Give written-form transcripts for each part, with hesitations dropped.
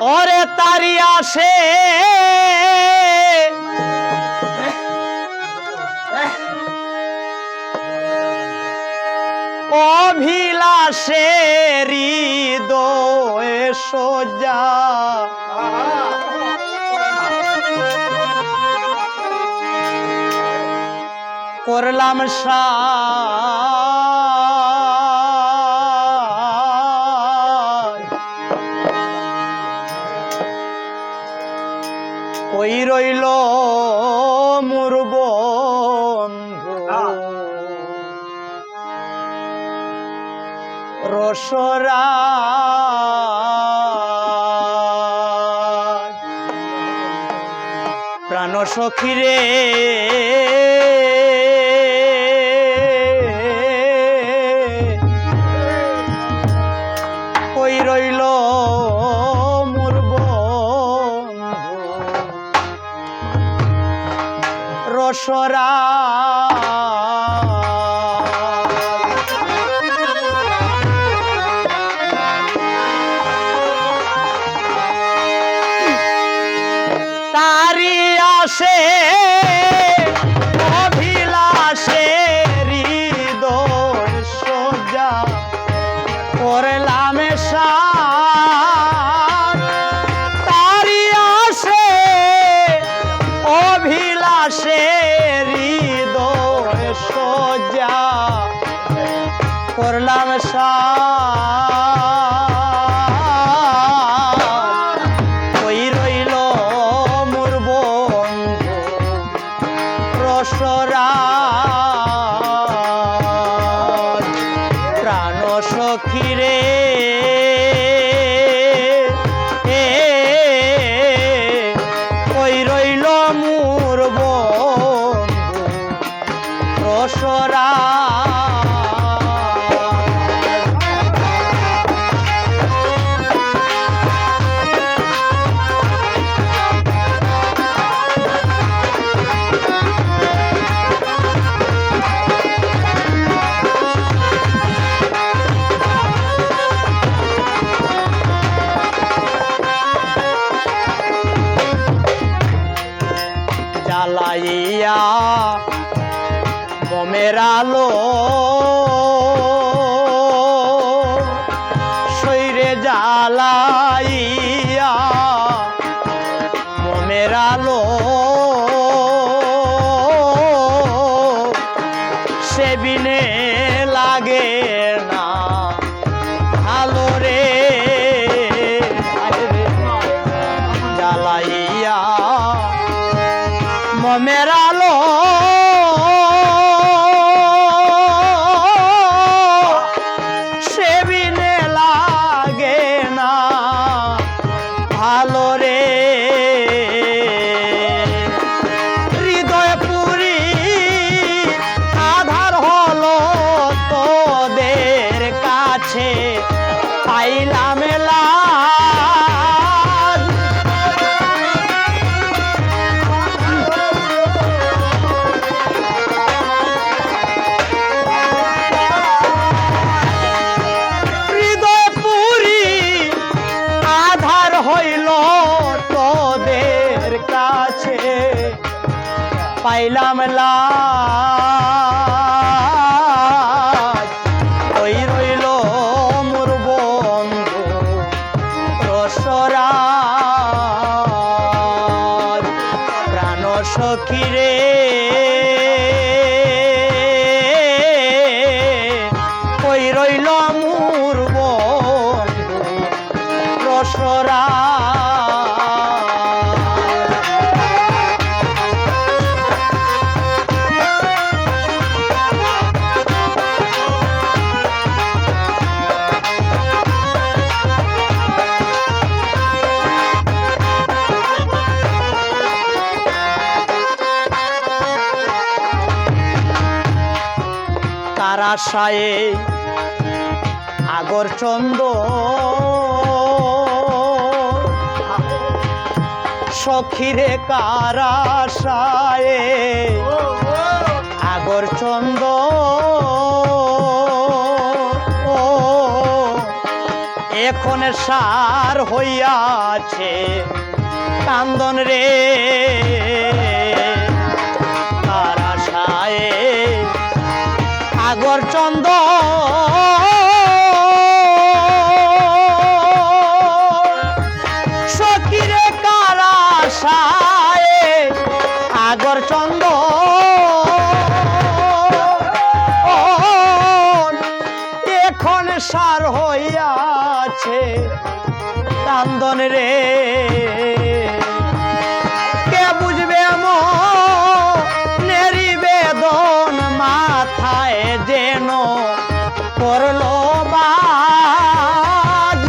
ওরে তারি আসে অভিলাষে হৃদয়ে সোজা করলাম কই রইল মোর বন্ধু রসরা প্রাণ সখী রে কই রইল মোর বন্ধু রসরা তারি আসে অভিলাষে হৃদয় সোজা করলাম তারি আসে অভিলাষে হৃদয় সোজা করলাম কই রইল মোর বন্ধু রসরা প্রাণ সখী রে কই রইল মোর বন্ধু রসরা জ্বালাইয়া মোমের আলো শরীরে জ্বালাইয়া মোমের আলো সে বিনে লাগে না ভালো রে জ্বালাইয়া মোমের আলো সে বিনে লাগে না ভালো রে হৃদয় পুরি আধার হলো তোদের কাছে পাইলাম হইল তোদের কাছে পাইলাম ওই রইল মোর বন্ধু রসরা প্রাণ সখী রে কই রইল মোর বন্ধু রসরা তার আশায় আগর চন্দ সখীরে কার আশায় আগর চন্দ এখন সার হইয়াছে কান্দন রে তার আশায় আগর চন্দ সকিরে কার আশায় আগর চন্দ এখন সার হইয়াছে কান্দন রে কে বুঝবে মনেরি বেদন মাথায় যেন করলো বাজ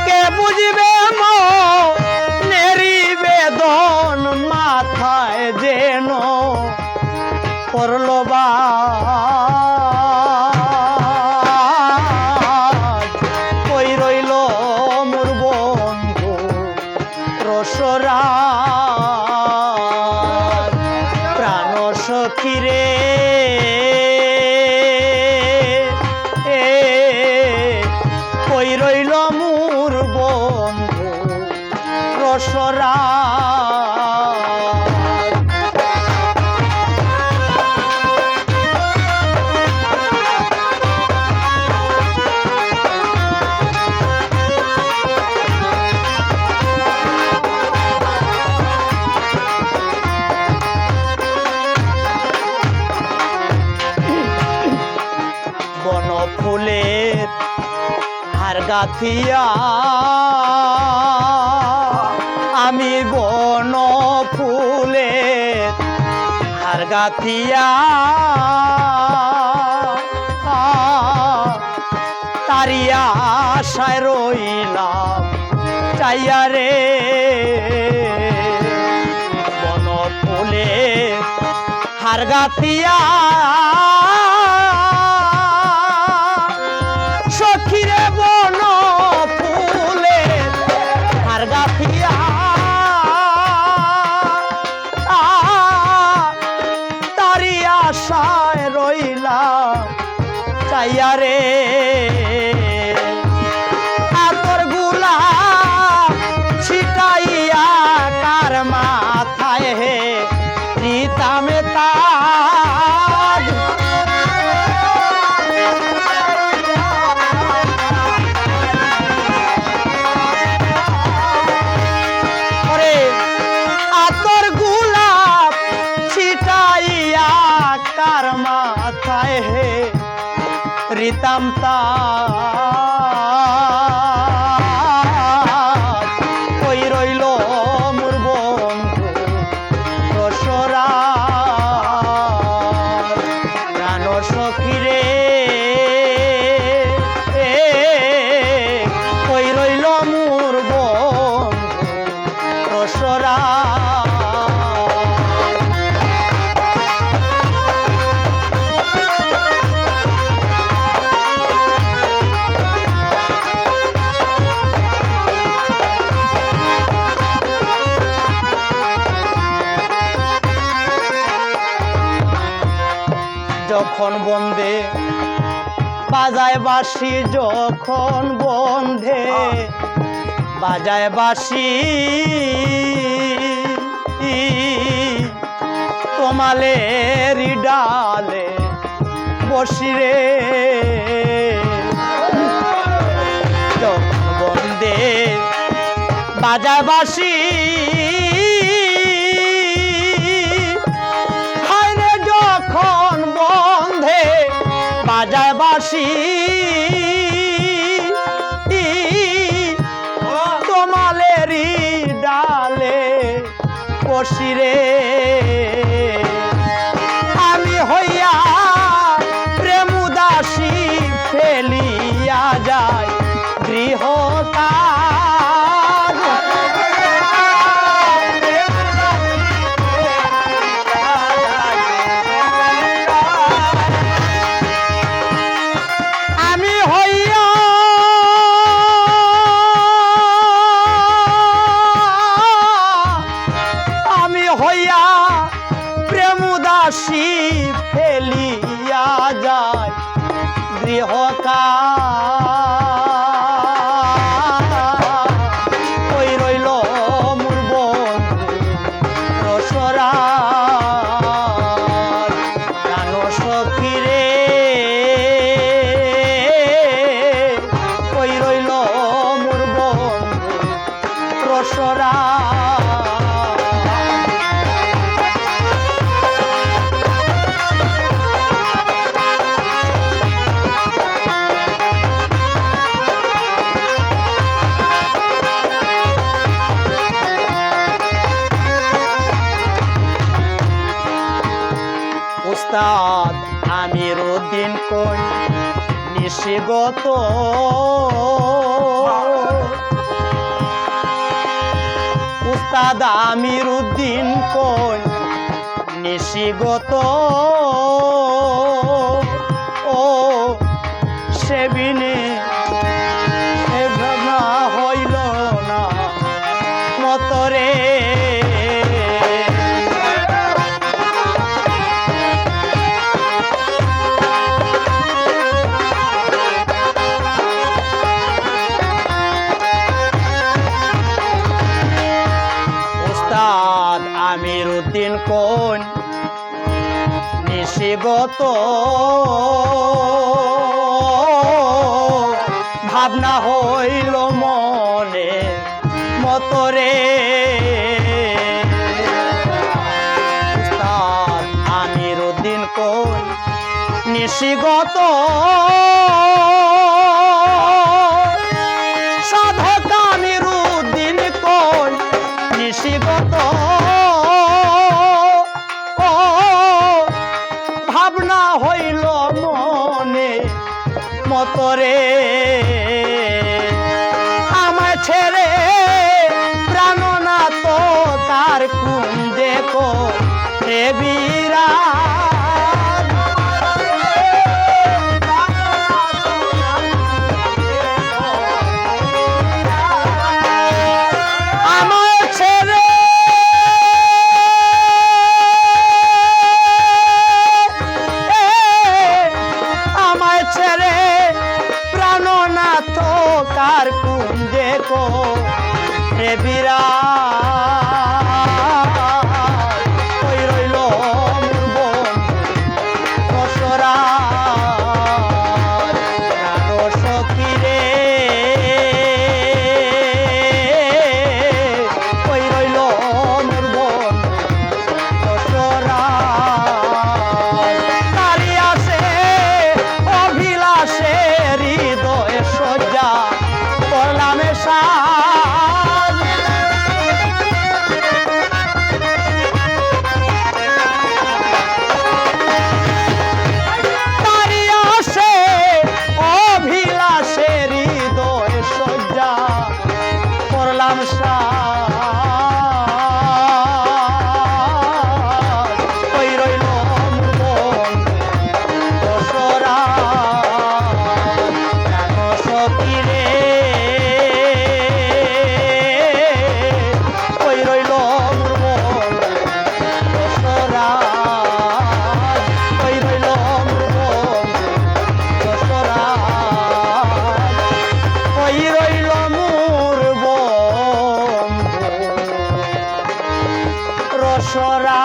কে বুঝবে মনেরি বেদন মাথায় যেন করলো বাজ কই রইল মোর বন্ধু রসরাজ প্রাণ সখী রে কই রইল মোর বন্ধু রসরাজ বন ফুলের হার গাথিয়া আমি বন ফুলের হার গাথিয়া তারিয়া আশায় রইলাম চাইয়া রে বন ফুলের হার গাথিয়া সখীরে বন ফুলে হার গাথিয়া তারি আশায় রইলাম চাইয়া রে আতর গুলা ছিটাইয়া কার মাথায় হে রীতামে তাজ আতর গুলাপ ছিটাইয়া কার মাথায় হে রীতাম তাজ কই রইল মোর বন্ধু রসরাজ প্রাণ সখী রে কই রইল মোর বন্ধু রসরাজ যখন বন্দে বাজায় বাঁশি যখন বন্ধে বাজায় বাঁশি তোমালের ডালে বসি রে যখন বন্দে বাজায় বাঁশি যখন বন্ধে বাজায় বাঁশি তোমালেরি ডালে বসি রে আমি হইয়া প্রেম উদাসী ফেলিয়া যায় গৃহকাজ আমি হইয়া হইয়া দশরা উস্তাদ আমিরউদ্দিন কোন নিশিগত উস্তাদ আমিরউদ্দিন কোন নিশিগত ও সেবিনে সে ভাবনা হইল না মতরে আমিরউদ্দিন কোন নিশিগত ভাবনা হইল মনে মতরে উস্তাদ আমিরউদ্দিন কোন নিশিগত সাধক আমিরউদ্দিন কোন নিশিগত ভাবনা হইল মনে মতরে আমায় ছেড়ে প্রাণনাথ তার কুঞ্জে কো রে বীরা কার কুঞ্জে কো রে বীরা ওই রইল দশরা সখী রে ওই রইল দশরা তারি আসে অভিলাষে হৃদয় সজ্জা করলামে সাজ তারি আসে অভিলাষে হৃদয় সজ্জা করলাম সাজ ওই রইল দশরা সখী রে ওই রইল দশরা ওই রইল দশরা ওই রইল মোর বন্ধু রসরা।